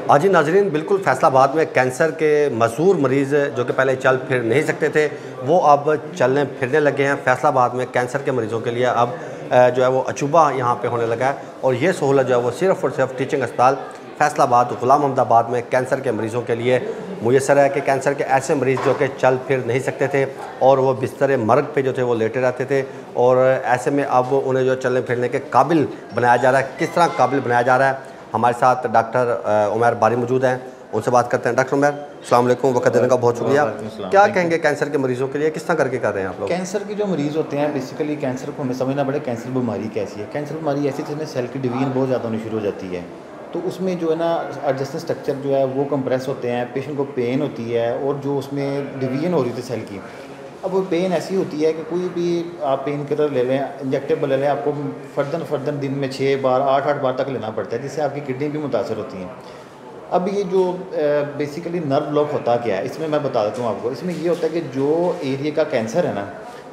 आज ही नाजरीन, बिल्कुल फैसलाबाद में कैंसर के मशहूर मरीज़ जो कि पहले चल फिर नहीं सकते थे, वो अब चलने फिरने लगे हैं। फैसलाबाद में कैंसर के मरीज़ों के लिए अब जो है वो अचूबा यहाँ पे होने लगा है, और ये सहूलत जो है वो सिर्फ़ और सिर्फ टीचिंग अस्पताल फैसलाबाद गुलाम अहमदाबाद में कैंसर के मरीज़ों के लिए मुयसर है। कि कैंसर के ऐसे मरीज़ जो कि चल फिर नहीं सकते थे और वो बिस्तर मर्ग पे जो थे वो लेटे रहते थे, और ऐसे में अब उन्हें जो चलने फिरने के काबिल बनाया जा रहा है। किस तरह काबिल बनाया जा रहा है, हमारे साथ डॉक्टर उमर बारी मौजूद हैं, उनसे बात करते हैं। डॉक्टर उमर, अस्सलाम वालेकुम, वक्त देने का बहुत शुक्रिया। क्या कहेंगे कैंसर के मरीज़ों के लिए, किस तरह करके कर रहे हैं आप लोग? कैंसर के जो मरीज़ होते हैं, बेसिकली कैंसर को हमें समझना पड़े कैंसर बीमारी कैसी है। कैंसर बीमारी ऐसी जिसमें सेल की डिवीजन बहुत ज़्यादा होनी शुरू हो जाती है, तो उसमें जो है ना एडजस्टेंट स्ट्रक्चर जो है वो कंप्रेस होते हैं, पेशेंट को पेन होती है, और जो उसमें डिवीजन हो रही थी सेल की, अब वो पेन ऐसी होती है कि कोई भी आप पेन किलर ले लें, इंजेक्टेबल ले लें, आपको फर्दन दिन में 6 बार 8 बार तक लेना पड़ता है, जिससे आपकी किडनी भी मुतासर होती हैं। अब ये जो बेसिकली नर्व ब्लॉक होता क्या है, इसमें मैं बता देता हूँ आपको। इसमें ये होता है कि जो एरिया का कैंसर है ना,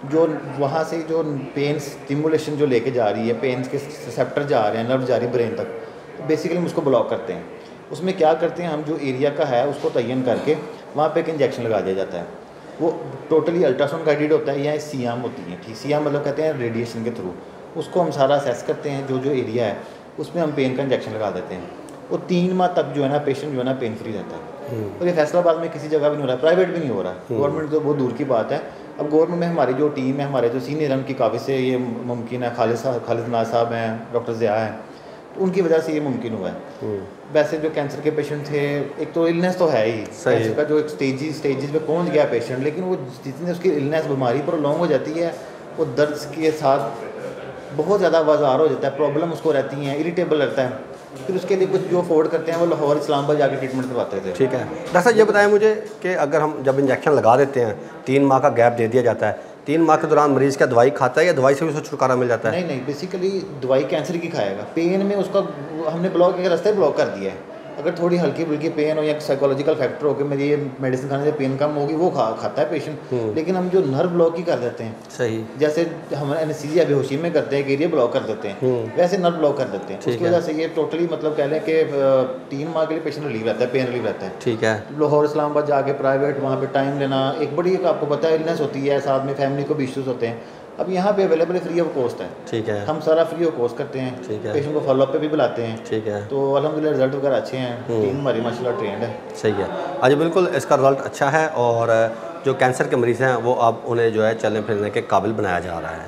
जो वहाँ से जो पेन स्टिमुलेशन जो लेके जा रही है, पेन के रिसेप्टर जा रहे हैं, नर्व जा रही है ब्रेन तक, तो बेसिकली हम उसको ब्लॉक करते हैं। उसमें क्या करते हैं हम, जो एरिया का है उसको तयन करके वहाँ पे एक इंजेक्शन लगा दिया जाता है। वो टोटली अल्ट्रासाउंड गाइडेड होता है, या सीएम होती है, ठीक, सीएम मतलब कहते हैं रेडिएशन के थ्रू। उसको हम सारा असेस करते हैं, जो एरिया है उसमें हम पेन का इंजेक्शन लगा देते हैं, और 3 माह तक जो है ना पेशेंट जो है ना पेन फ्री रहता है। और ये फैसलाबाद में किसी जगह भी नहीं हो रहा, प्राइवेट भी नहीं हो रहा, गवर्नमेंट तो बहुत दूर की बात है। अब गवर्नमेंट में हमारी जो टीम है, हमारे जो सीनियर हैं, उनकी काफ़ी से ये मुमकिन है। खालिद नाज साहब हैं, डॉक्टर ज़िया हैं, तो उनकी वजह से ये मुमकिन हुआ है। वैसे जो कैंसर के पेशेंट थे, एक तो इलनेस तो है ही, कैंसर का जो एक स्टेजेस पे पहुंच गया पेशेंट, लेकिन वो जितनी उसकी इलनेस बीमारी प्रोलॉन्ग हो जाती है, वो दर्द के साथ बहुत ज़्यादा बाजार हो जाता है, प्रॉब्लम उसको रहती हैं, इरिटेबल रहता है। फिर उसके लिए कुछ जो अफोर्ड करते हैं वो लाहौर इस्लामाबाद जाके ट्रीटमेंट करवाते थे। ठीक है डॉक्टर साहब, ये बताएं मुझे कि अगर हम जब इंजेक्शन लगा देते हैं, 3 माह का गैप दे दिया जाता है, 3 माह के दौरान मरीज़ क्या दवाई खाता है या दवाई से भी उसको छुटकारा मिल जाता है? नहीं, बेसिकली दवाई कैंसर की खाएगा। पेन में उसका हमने ब्लॉक के रास्ते ब्लॉक कर दिया है। अगर थोड़ी हल्की फुल्की पेन हो या साइकोलॉजिकल फैक्टर हो कि मेरी ये मेडिसिन खाने से पेन कम होगी, वो खाता है पेशेंट। लेकिन हम जो नर्व ब्लॉक ही कर देते हैं, सही, जैसे हम एनेस्थीसिया बेहोशी में करते हैं कि एरिया ब्लॉक कर देते हैं, वैसे नर्व ब्लॉक कर देते हैं। उसकी वजह से ये टोटली मतलब कह लें कि 3 माह के लिए पेशेंट रिलीव रहता है, पेन रिलीव रहता है। ठीक है। लाहौर इस्लामाबाद जाके प्राइवेट वहाँ पे टाइम लेना, एक बड़ी आपको पता है इलनेस होती है, साथ में फैमिली को भी इश्यूज होते हैं। अब यहाँ पे अवेलेबल फ्री ऑफ कॉस्ट है। ठीक है, हम सारा फ्री ऑफ कॉस्ट करते हैं। ठीक है। पेशेंट को फॉलोअप पे भी बुलाते हैं। ठीक है। तो अल्हम्दुलिल्लाह रिजल्ट वगैरह अच्छे हैं, टीम हमारी माशाल्लाह ट्रेंड है। सही है। आज बिल्कुल इसका रिजल्ट अच्छा है, और जो कैंसर के मरीज़ हैं वो अब उन्हें जो है चलने फिरने के काबिल बनाया जा रहा है।